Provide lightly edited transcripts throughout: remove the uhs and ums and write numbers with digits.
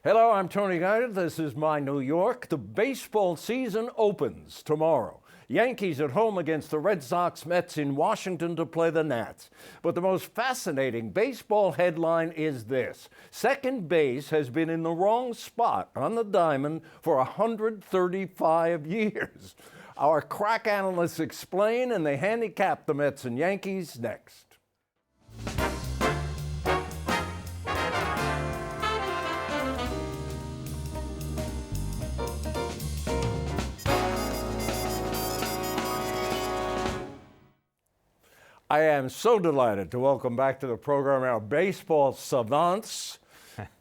Hello, I'm Tony Guida. This is my New York. The baseball season opens tomorrow. Yankees at home against the Red Sox, Mets in Washington to play the Nats. But the most fascinating baseball headline is this. Second base has been in the wrong spot on the diamond for 135 years. Our crack analysts explain, and they handicap the Mets and Yankees next. I am so delighted to welcome back to the program our baseball savants.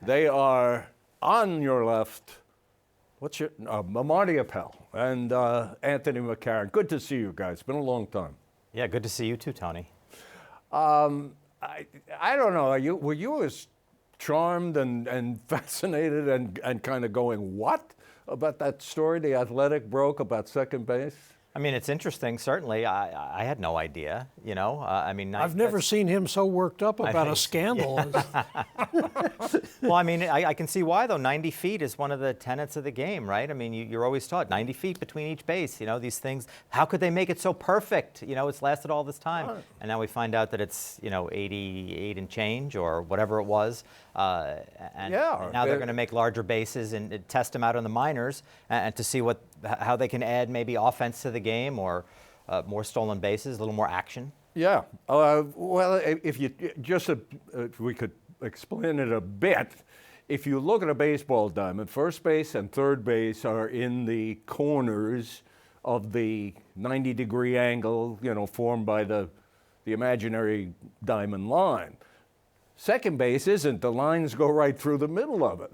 They are on your left. What's your Marty Appel and Anthony McCarron. Good to see you guys. It's been a long time. Yeah, good to see you too, Tony. I don't know. Were you as charmed and fascinated and kind of going, what about that story The Athletic broke about second base? I mean, it's interesting, certainly. I had no idea, you know. I've never seen him so worked up about a scandal. Well, I mean, I can see why, though. 90 feet is one of the tenets of the game, right? I mean, you're always taught 90 feet between each base, you know, these things. How could they make it so perfect? You know, it's lasted all this time. Right. And now we find out that it's, 88 and change or whatever it was. And now they're going to make larger bases and test them out in the minors and to see how they can add maybe offense to the game or more stolen bases, a little more action. Yeah. Well, if we could explain it a bit. If you look at a baseball diamond, first base and third base are in the corners of the 90-degree angle, formed by the imaginary diamond line. Second base isn't. The lines go right through the middle of it.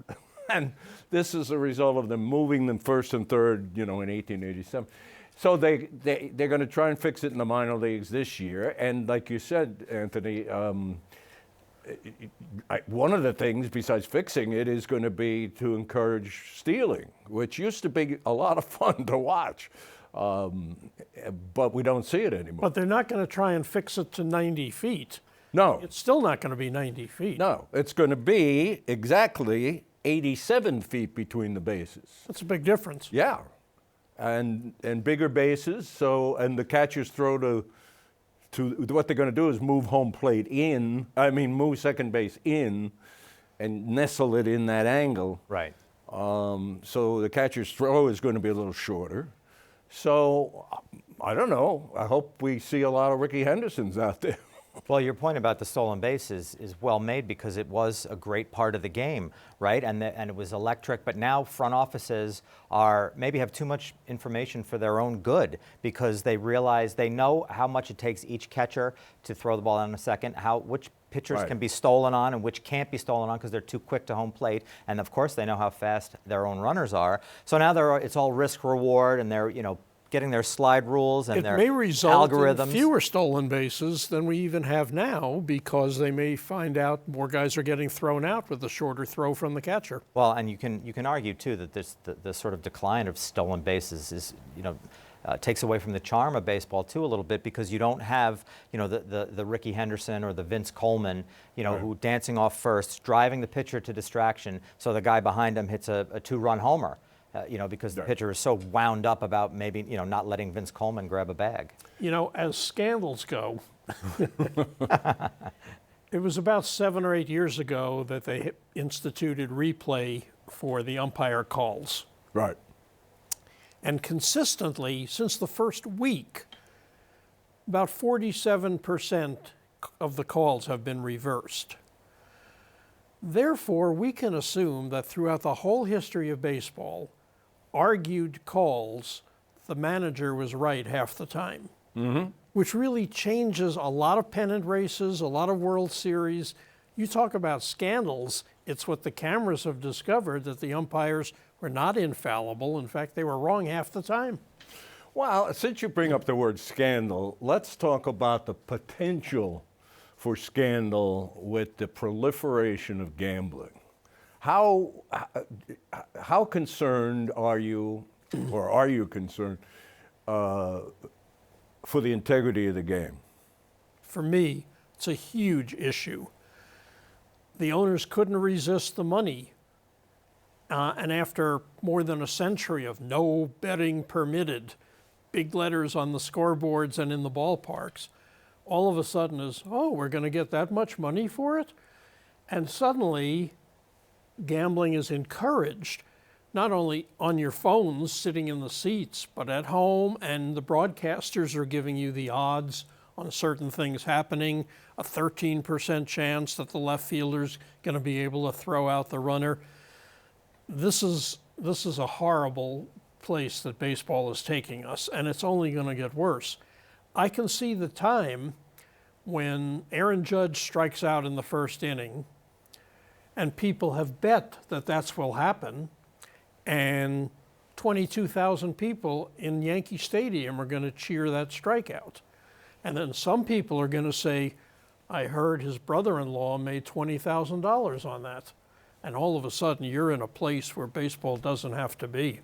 And this is a result of them moving them first and third, in 1887. So they're going to try and fix it in the minor leagues this year. And like you said, Anthony, one of the things besides fixing it is going to be to encourage stealing, which used to be a lot of fun to watch. But we don't see it anymore. But they're not going to try and fix it to 90 feet. No. It's still not going to be 90 feet. No, it's going to be exactly 87 feet between the bases. That's a big difference. Yeah, and bigger bases. And the catcher's throw to what they're going to do is move move second base in, and nestle it in that angle. Right. So the catcher's throw is going to be a little shorter. So I don't know. I hope we see a lot of Ricky Hendersons out there. Well, your point about the stolen base is well made because it was a great part of the game, right? And it was electric. But now front offices maybe have too much information for their own good because they know how much it takes each catcher to throw the ball on a second, which pitchers can be stolen on and which can't be stolen on because they're too quick to home plate. And of course, they know how fast their own runners are. So now it's all risk reward, and they're getting their slide rules and their algorithms. It may result in fewer stolen bases than we even have now because they may find out more guys are getting thrown out with the shorter throw from the catcher. Well, and you can argue too that the sort of decline of stolen bases is takes away from the charm of baseball too a little bit because you don't have the Ricky Henderson or the Vince Coleman who dancing off first, driving the pitcher to distraction so the guy behind him hits a two-run homer. Because the pitcher is so wound up about maybe, not letting Vince Coleman grab a bag. As scandals go, it was about 7 or 8 years ago that they instituted replay for the umpire calls. Right. And consistently, since the first week, about 47% of the calls have been reversed. Therefore, we can assume that throughout the whole history of baseball, argued calls, the manager was right half the time, which really changes a lot of pennant races, a lot of World Series. You talk about scandals, it's what the cameras have discovered, that the umpires were not infallible. In fact, they were wrong half the time. Well, since you bring up the word scandal, let's talk about the potential for scandal with the proliferation of gambling. How concerned are you, or are you concerned, for the integrity of the game? For me, it's a huge issue. The owners couldn't resist the money And after more than a century of no betting permitted, big letters on the scoreboards and in the ballparks, all of a sudden is, oh, we're going to get that much money for it? And suddenly, gambling is encouraged, not only on your phones sitting in the seats, but at home, and the broadcasters are giving you the odds on certain things happening, a 13% chance that the left fielder's going to be able to throw out the runner. This is a horrible place that baseball is taking us, and it's only going to get worse. I can see the time when Aaron Judge strikes out in the first inning, and people have bet that that's will happen, and 22,000 people in Yankee Stadium are going to cheer that strikeout. And then some people are going to say, I heard his brother-in-law made $20,000 on that. And all of a sudden, you're in a place where baseball doesn't have to be.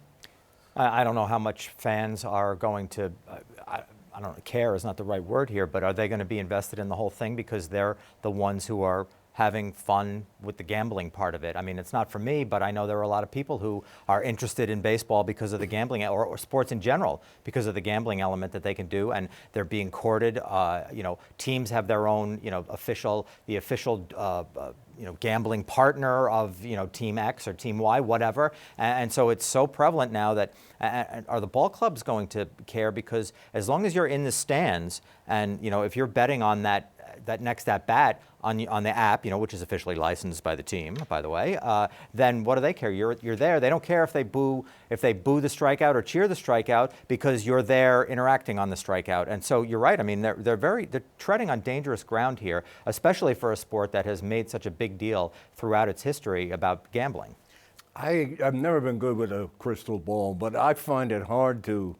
I don't know how much fans are going to, I don't know, care is not the right word here, but are they going to be invested in the whole thing because they're the ones who are having fun with the gambling part of it? I mean, it's not for me, but I know there are a lot of people who are interested in baseball because of the gambling, or sports in general, because of the gambling element that they can do, and they're being courted. Teams have their own, the official gambling partner of, Team X or Team Y, whatever. And so it's so prevalent now that, are the ball clubs going to care? Because as long as you're in the stands and, if you're betting on that next at bat on the app, which is officially licensed by the team, by the way, then what do they care? You're there. They don't care if they boo the strikeout or cheer the strikeout, because you're there interacting on the strikeout. And so you're right. I mean, they're treading on dangerous ground here, especially for a sport that has made such a big deal throughout its history about gambling. I've never been good with a crystal ball, but I find it hard to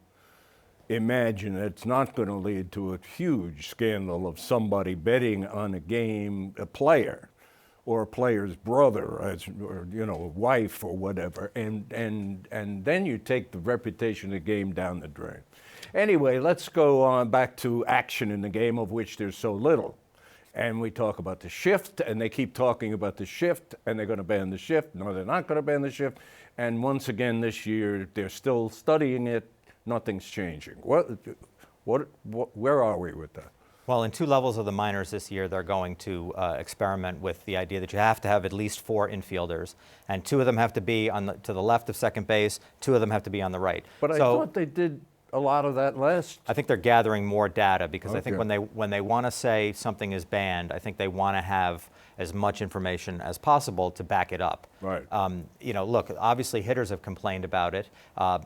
imagine it's not going to lead to a huge scandal of somebody betting on a game, a player, or a player's brother, or wife, or whatever, and then you take the reputation of the game down the drain. Anyway, let's go on back to action in the game, of which there's so little. And we talk about the shift, and they keep talking about the shift, and they're going to ban the shift. No, they're not going to ban the shift. And once again this year, they're still studying it. Nothing's changing. Where are we with that? Well, in 2 levels of the minors this year, they're going to experiment with the idea that you have to have at least 4 infielders, and 2 of them have to be to the left of second base, 2 of them have to be on the right. But I thought they did a lot of that last. I think they're gathering more data, because Okay. I think when they want to say something is banned, I think they want to have as much information as possible to back it up. Right. Look, obviously hitters have complained about it.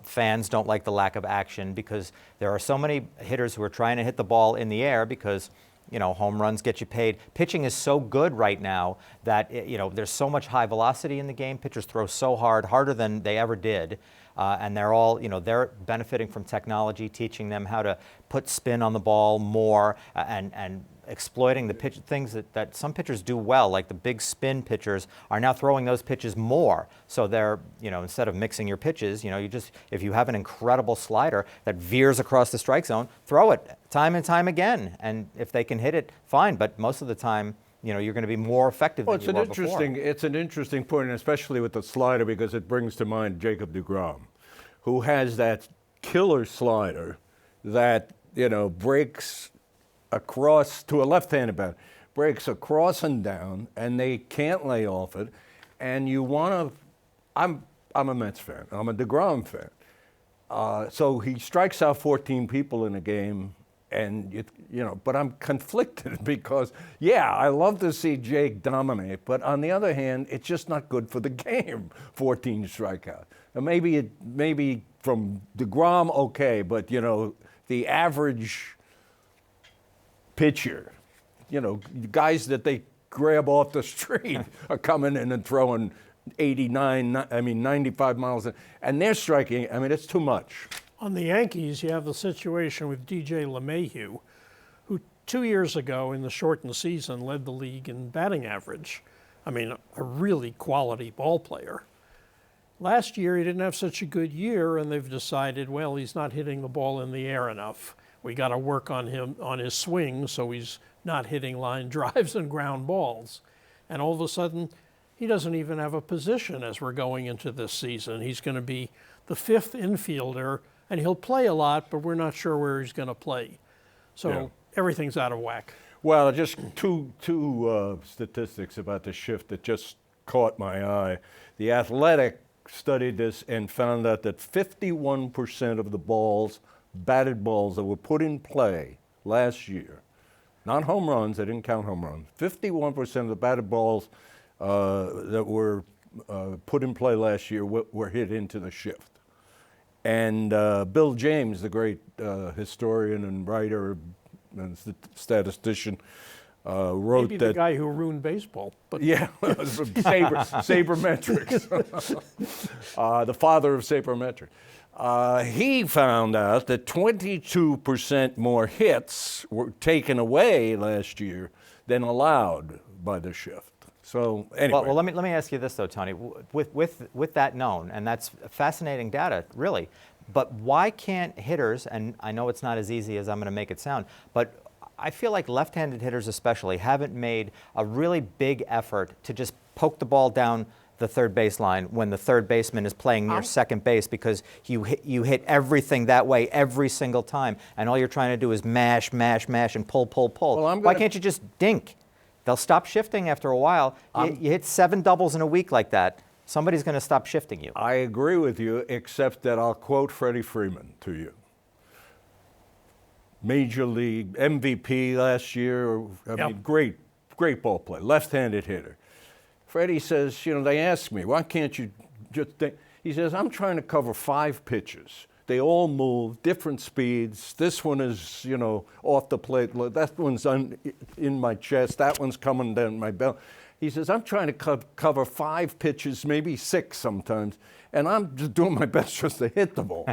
Fans don't like the lack of action, because there are so many hitters who are trying to hit the ball in the air, because home runs get you paid. Pitching is so good right now that there's so much high velocity in the game. Pitchers throw so hard, harder than they ever did. And they're all, they're benefiting from technology, teaching them how to put spin on the ball more, and exploiting the things that some pitchers do well, like the big spin pitchers are now throwing those pitches more. So they're, instead of mixing your pitches, if you have an incredible slider that veers across the strike zone, throw it time and time again. And if they can hit it, fine. But most of the time, you're going to be more effective than you were before. It's an interesting point, and especially with the slider, because it brings to mind Jacob deGrom, who has that killer slider that, breaks across to a left-handed batter, breaks across and down, and they can't lay off it. And you want to, I'm a Mets fan. I'm a deGrom fan. So he strikes out 14 people in a game, and but I'm conflicted because, I love to see Jake dominate, but on the other hand, it's just not good for the game. 14 strikeouts. And maybe from deGrom, okay, but the average pitcher, guys that they grab off the street are coming in and throwing 95 miles an hour, and they're striking. It's too much. On the Yankees, you have the situation with DJ LeMahieu, who 2 years ago in the shortened season led the league in batting average. A really quality ball player. Last year, he didn't have such a good year, and they've decided, well, he's not hitting the ball in the air enough. We got to work on him, on his swing, so he's not hitting line drives and ground balls. And all of a sudden, he doesn't even have a position as we're going into this season. He's going to be the 5th infielder, and he'll play a lot, but we're not sure where he's going to play. So Yeah. everything's out of whack. Well, just two statistics about the shift that just caught my eye. The Athletic studied this and found out that 51% of the balls, batted balls that were put in play last year, not home runs, they didn't count home runs, 51% of the batted balls that were put in play last year were hit into the shift. And Bill James, the great historian and writer and statistician, wrote Maybe that. the guy who ruined baseball. But Yeah, sabermetrics, the father of sabermetrics. He found out that 22% more hits were taken away last year than allowed by the shift. So anyway. Well, let me ask you this though, Tony. With that known, and that's fascinating data, really. But why can't hitters? And I know it's not as easy as I'm going to make it sound, but I feel like left-handed hitters especially haven't made a really big effort to just poke the ball down the third baseline when the third baseman is playing near second base, because you hit everything that way every single time, and all you're trying to do is mash, and pull. Well, Why can't you just dink? They'll stop shifting after a while. You hit 7 doubles in a week like that, somebody's going to stop shifting you. I agree with you, except that I'll quote Freddie Freeman to you. Major League MVP last year. I mean, great ball play, left-handed hitter. Freddie says, they ask me, why can't you just think? He says, I'm trying to cover 5 pitches. They all move, different speeds. This one is, off the plate. That one's in my chest. That one's coming down my belt. He says, I'm trying to cover 5 pitches, maybe 6 sometimes, and I'm just doing my best just to hit the ball.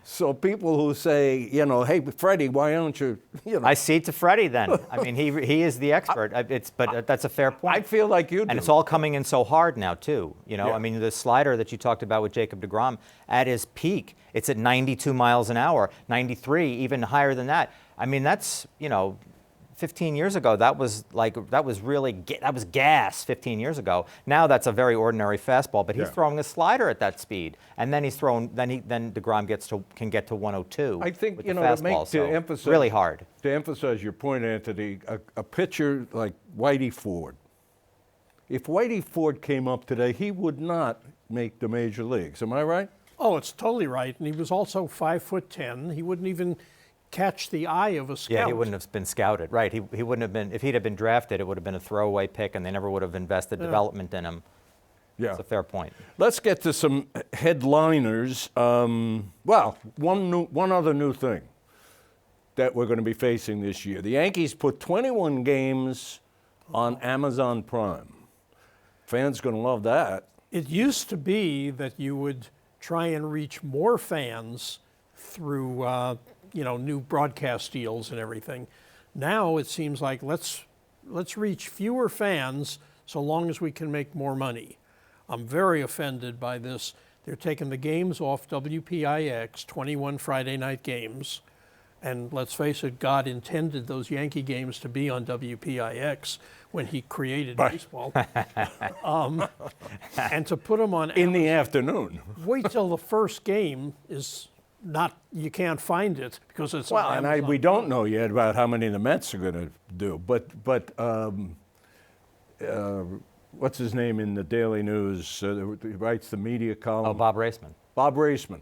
So people who say, hey, Freddie, why don't you, I cede to Freddie then. I mean, he is the expert. But that's a fair point. I feel like you do. And it's all coming in so hard now, too. Yeah. I mean, the slider that you talked about with Jacob deGrom, at his peak, it's at 92 miles an hour, 93, even higher than that. I mean, that's, 15 years ago, that was gas 15 years ago. Now that's a very ordinary fastball, but he's throwing a slider at that speed. And then he's throwing, then deGrom can get to 102. I think, with the fastball, to emphasize, really hard. To emphasize your point, Anthony, a pitcher like Whitey Ford, if Whitey Ford came up today, he would not make the major leagues. Am I right? Oh, it's totally right. And he was also 5'10". He wouldn't even catch the eye of a scout. Yeah, he wouldn't have been scouted. Right. He wouldn't have been, if he'd have been drafted, it would have been a throwaway pick, and they never would have invested development in him. Yeah. That's a fair point. Let's get to some headliners. One other new thing that we're going to be facing this year. The Yankees put 21 games on Amazon Prime. Fans going to love that. It used to be that you would try and reach more fans through new broadcast deals and everything. Now it seems like let's reach fewer fans so long as we can make more money. I'm very offended by this. They're taking the games off WPIX, 21 Friday night games. And let's face it, God intended those Yankee games to be on WPIX when he created baseball. And to put them on in the afternoon. Wait till the first game is not, you can't find it because it's Well, on and Amazon. we don't know yet about how many the Mets are going to do. But what's his name in the Daily News? He writes the media column. Oh, Bob Raceman. Bob Raceman,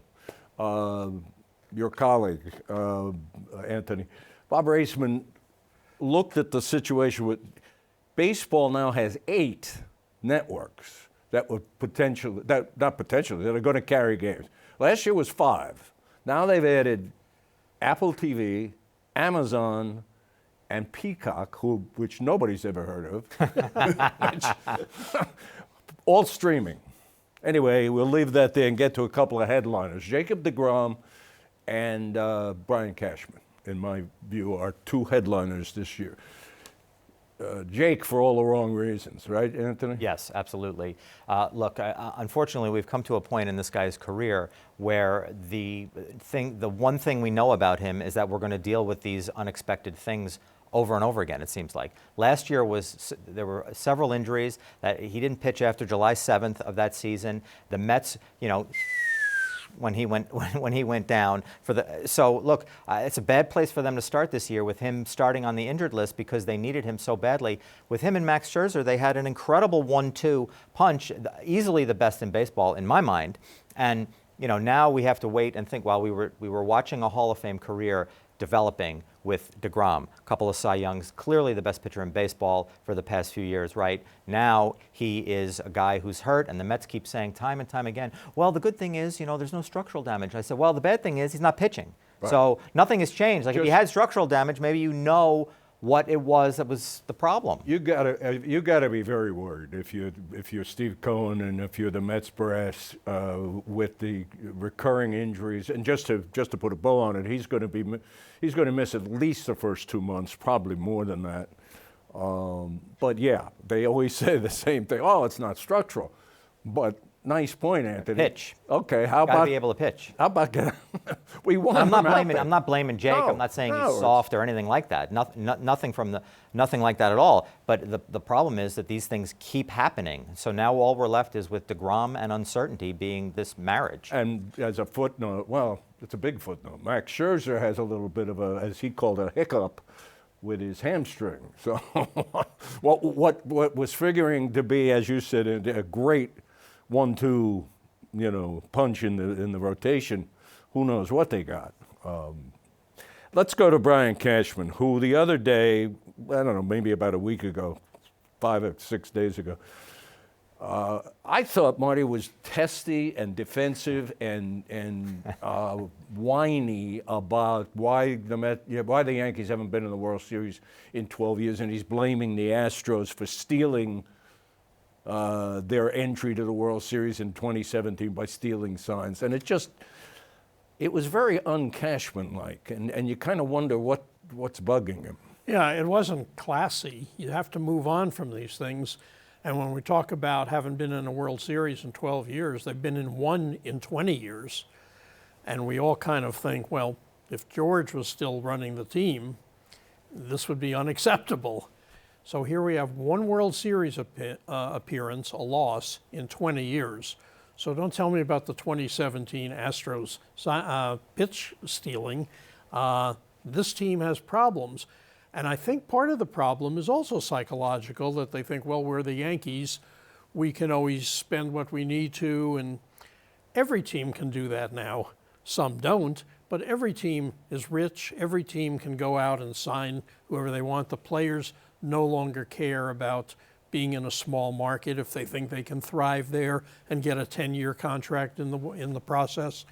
your colleague, Anthony. Bob Raceman looked at the situation with baseball now has 8 networks that would that are going to carry games. Last year was 5. Now they've added Apple TV, Amazon, and Peacock, which nobody's ever heard of. All streaming. Anyway, we'll leave that there and get to a couple of headliners. Jacob deGrom and Brian Cashman, in my view, are 2 headliners this year. Jake, for all the wrong reasons, right, Anthony? Yes, absolutely. Look, unfortunately, we've come to a point in this guy's career where the one thing we know about him is that we're going to deal with these unexpected things over and over again, it seems like. Last year there were several injuries that he didn't pitch after July 7th of that season. The Mets, when he went down so look, it's a bad place for them to start this year with him starting on the injured list because they needed him so badly. With him and Max Scherzer, they had an incredible 1-2 punch, easily the best in baseball in my mind. And now we have to wait and think. While we were watching a Hall of Fame career developing with DeGrom, a couple of Cy Youngs, clearly the best pitcher in baseball for the past few years, right? Now he is a guy who's hurt, and the Mets keep saying time and time again, well, the good thing is, there's no structural damage. I said, well, the bad thing is he's not pitching. Right. So nothing has changed. Like if he had structural damage, maybe what it was that was the problem. You gotta be very worried if you're Steve Cohen and if you're the Mets brass with the recurring injuries. And just to put a bow on it, he's going to miss at least the first 2 months, probably more than that. But yeah, they always say the same thing. Oh, it's not structural, but. Nice point, Anthony. Pitch. Okay, how Gotta about be able to pitch? How about we want? I'm not blaming Jake. No, I'm not saying he's soft or anything like that. Nothing like that at all. But the problem is that these things keep happening. So now all we're left is with DeGrom and uncertainty being this marriage. And as a footnote, well, it's a big footnote. Max Scherzer has a little bit of a, as he called it, a hiccup with his hamstring. So what was figuring to be, as you said, a great 1-2, punch in the rotation. Who knows what they got? Let's go to Brian Cashman, who the other day, I don't know, maybe about a week ago, 5 or 6 days ago, I thought Marty was testy and defensive and whiny about why the Yankees haven't been in the World Series in 12 years, and he's blaming the Astros for stealing their entry to the World Series in 2017 by stealing signs. And it was very un-Cashman-like, and you kind of wonder what's bugging him. Yeah, it wasn't classy. You have to move on from these things. And when we talk about having been in a World Series in 12 years, they've been in one in 20 years. And we all kind of think, well, if George was still running the team, this would be unacceptable. So here we have one World Series appearance, a loss, in 20 years. So don't tell me about the 2017 Astros pitch stealing. This team has problems. And I think part of the problem is also psychological, that they think, well, we're the Yankees. We can always spend what we need to. And every team can do that now. Some don't. But every team is rich. Every team can go out and sign whoever they want. The players no longer care about being in a small market if they think they can thrive there and get a 10-year contract in the process.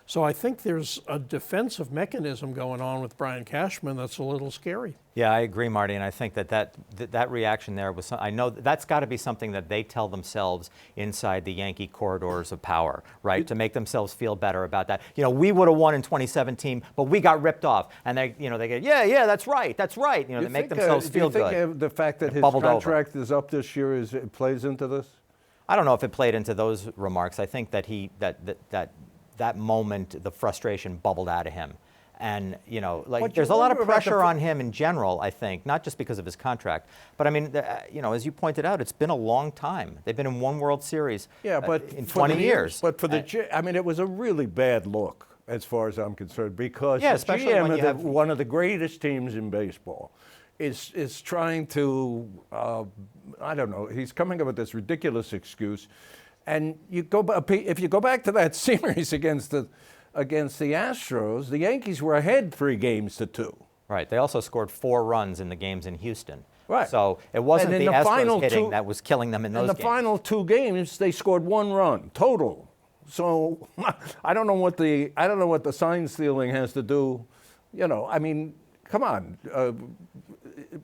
So I think there's a defensive mechanism going on with Brian Cashman that's a little scary. Yeah, I agree, Marty, and I think that reaction there was, I know that's got to be something that they tell themselves inside the Yankee corridors of power, right, to make themselves feel better about that. We would have won in 2017, but we got ripped off, and they get, yeah, that's right. They make themselves feel good. Do you think the fact that his contract is up this year plays into this? I don't know if it played into those remarks. I think that that moment, the frustration bubbled out of him. And, there's a lot of pressure on him in general, I think, not just because of his contract. But, I mean, as you pointed out, it's been a long time. They've been in one World Series in 20 years. But for it was a really bad look, as far as I'm concerned, because especially GM when you have one of the greatest teams in baseball is trying to, I don't know, he's coming up with this ridiculous excuse. And if you go back to that series against the Astros, the Yankees were ahead 3-2. Right. They also scored 4 runs in the games in Houston. Right. So it wasn't the Astros hitting that was killing them in those games. In the final 2 games, they scored 1 run total. So I don't know what the sign stealing has to do. I mean, come on.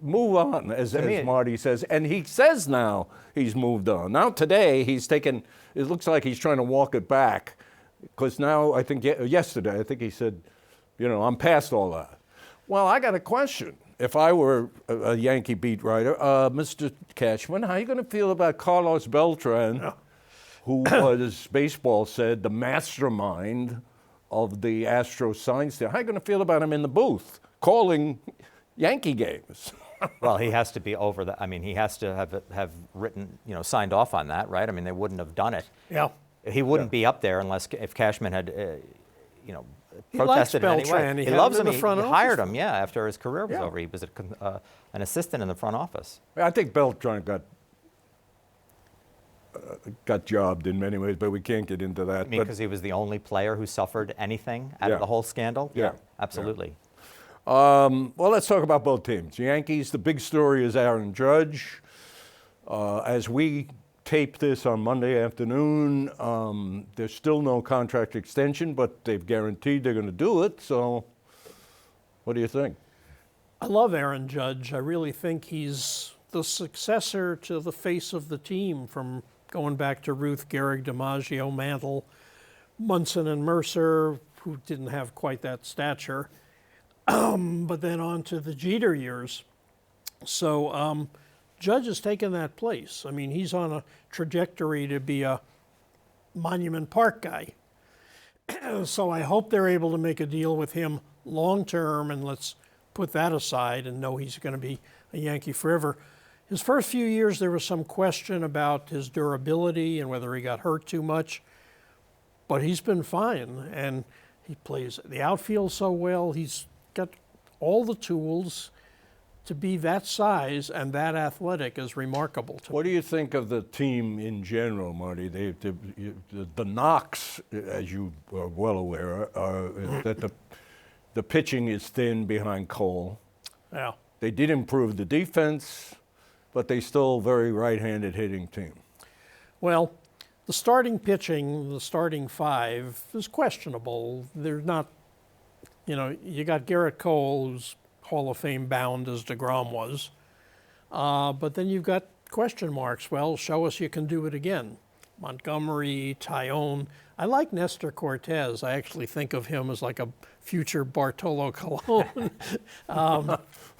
Move on, as Marty says. And he says now he's moved on. Now today it looks like he's trying to walk it back, because now I think yesterday, I think he said, I'm past all that. Well, I got a question. If I were a Yankee beat writer, Mr. Cashman, how are you going to feel about Carlos Beltran, who was, baseball said, the mastermind of the Astros sign steal? How are you going to feel about him in the booth, calling Yankee games. Well, he has to be over that. I mean, he has to have written, signed off on that, right? I mean, they wouldn't have done it. Yeah. He wouldn't be up there unless if Cashman had, He likes protested in any Beltran. way. He He had loves him him. in the front He office hired for him, yeah, after his career was Yeah. over. He was an assistant in the front office. I think Beltran got jobbed in many ways, but we can't get into that. I mean, But- because he was the only player who suffered anything out Yeah. of the whole scandal. Yeah. Absolutely. Well, let's talk about both teams. Yankees, the big story is Aaron Judge. As we tape this on Monday afternoon, there's still no contract extension, but they've guaranteed they're going to do it. So, what do you think? I love Aaron Judge. I really think he's the successor to the face of the team from going back to Ruth, Gehrig, DiMaggio, Mantle, Munson, and Mercer, who didn't have quite that stature, but then on to the Jeter years. So Judge has taken that place. I mean, he's on a trajectory to be a Monument Park guy. So I hope they're able to make a deal with him long term, and let's put that aside and know he's going to be a Yankee forever. His first few years, there was some question about his durability and whether he got hurt too much, but he's been fine, and he plays the outfield so well. He's got all the tools to be that size and that athletic is remarkable to me. What do you think of the team in general, Marty? The knocks, as you are well aware, are that the pitching is thin behind Cole. Yeah. They did improve the defense, but they still very right-handed hitting team. Well, the starting pitching, the starting five, is questionable. They're not, you got Garrett Cole, who's Hall of Fame bound as DeGrom was. But then you've got question marks. Well, show us you can do it again. Montgomery, Tyone. I like Nestor Cortez. I actually think of him as like a future Bartolo Colon.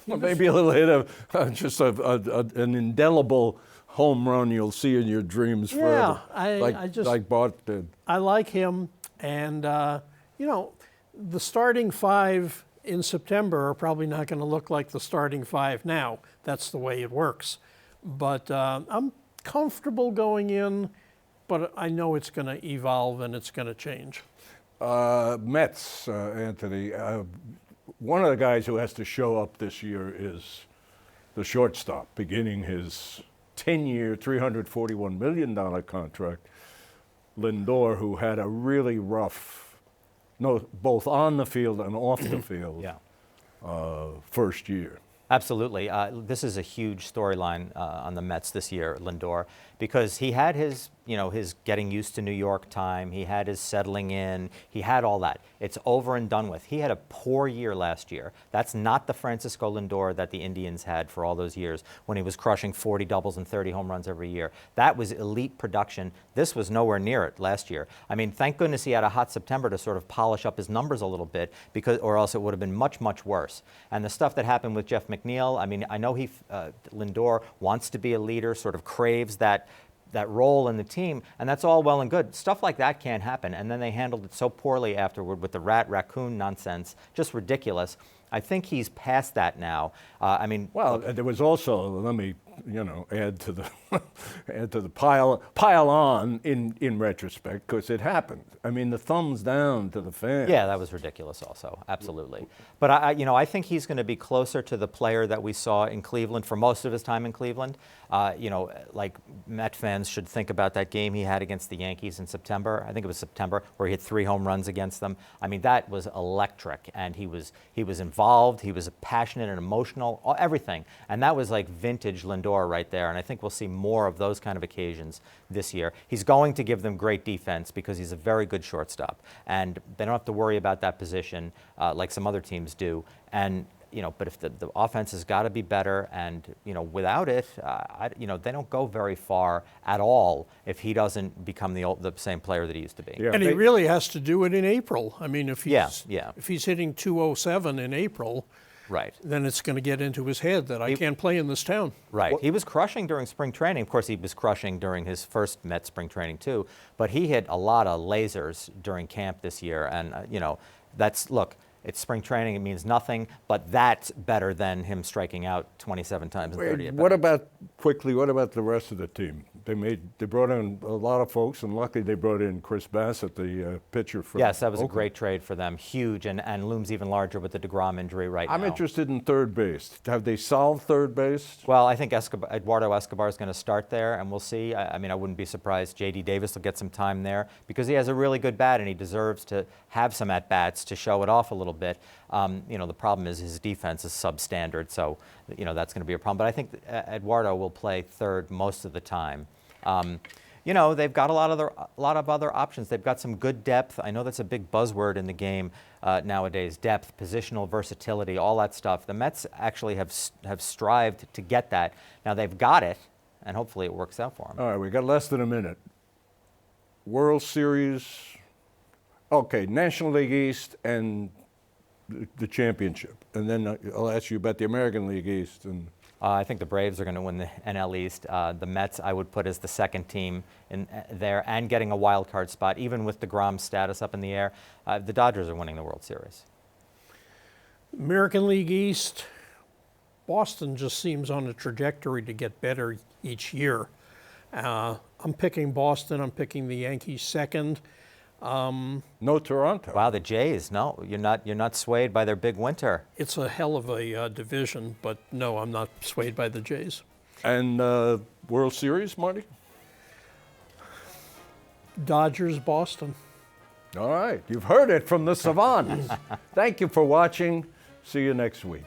Well, maybe a little hit of just an indelible home run you'll see in your dreams forever. Like Bart did. I like him, and the starting five in September are probably not going to look like the starting five now. That's the way it works. But I'm comfortable going in, but I know it's going to evolve and it's going to change. Mets, Anthony. One of the guys who has to show up this year is the shortstop, beginning his 10-year, $341 million contract. Lindor, who had a really rough, both on the field and off the field, Yeah. first year. Absolutely. This is a huge storyline on the Mets this year, Lindor, because he had his, his getting used to New York time. He had his settling in. He had all that. It's over and done with. He had a poor year last year. That's not the Francisco Lindor that the Indians had for all those years when he was crushing 40 doubles and 30 home runs every year. That was elite production. This was nowhere near it last year. I mean, thank goodness he had a hot September to sort of polish up his numbers a little bit, or else it would have been much, much worse. And the stuff that happened with Jeff McNeil, I mean, I know Lindor wants to be a leader, sort of craves that role in the team, and that's all well and good. Stuff like that can't happen, and then they handled it so poorly afterward with the raccoon nonsense, just ridiculous. I think he's past that now. Well, there was also, let me, add to the pile on in retrospect, because it happened. I mean, the thumbs down to the fans. Yeah, that was ridiculous also, absolutely. But I think he's going to be closer to the player that we saw in Cleveland for most of his time in Cleveland. Like Met fans should think about that game he had against the Yankees in September. I think it was September, where he hit 3 home runs against them. I mean, that was electric, and he was involved. He was passionate and emotional, everything. And that was like vintage Lindor right there. And I think we'll see more of those kind of occasions this year. He's going to give them great defense because he's a very good shortstop, and they don't have to worry about that position like some other teams do. And but if the offense has got to be better, and without it, they don't go very far at all if he doesn't become the same player that he used to be. Yeah, And he really has to do it in April. I mean, if he's hitting 207 in April, Right. then it's going to get into his head that I can't play in this town. Right. He was crushing during spring training. Of course, he was crushing during his first Met spring training too. But he hit a lot of lasers during camp this year, and look. It's spring training, it means nothing, but that's better than him striking out 27 times in 30 at What bats. about, quickly, what about the rest of the team? They brought in a lot of folks, and luckily they brought in Chris Bassett, the pitcher from Yes, that was a Oakland. great trade for them, huge, and looms even larger with the DeGrom injury right now. I'm interested in third base. Have they solved third base? Well, I think Eduardo Escobar is going to start there, and we'll see. I mean, I wouldn't be surprised J.D. Davis will get some time there because he has a really good bat, and he deserves to have some at-bats to show it off a little bit. The problem is his defense is substandard, so, that's going to be a problem. But I think Eduardo will play third most of the time. They've got a lot of other options. They've got some good depth. I know that's a big buzzword in the game nowadays: depth, positional versatility, all that stuff. The Mets actually have strived to get that. Now they've got it, and hopefully it works out for them. All right, we got less than a minute. World Series, okay, National League East and the championship. And then I'll ask you about the American League East. And I think the Braves are going to win the NL East. The Mets, I would put as the second team in there and getting a wild card spot, even with DeGrom's status up in the air. The Dodgers are winning the World Series. American League East, Boston just seems on a trajectory to get better each year. I'm picking Boston. I'm picking the Yankees second. no Toronto. Wow, the Jays. No, you're not swayed by their big winter. It's a hell of a division, but no, I'm not swayed by the Jays. And World Series, Marty? Dodgers, Boston. All right, you've heard it from the savant. Thank you for watching. See you next week.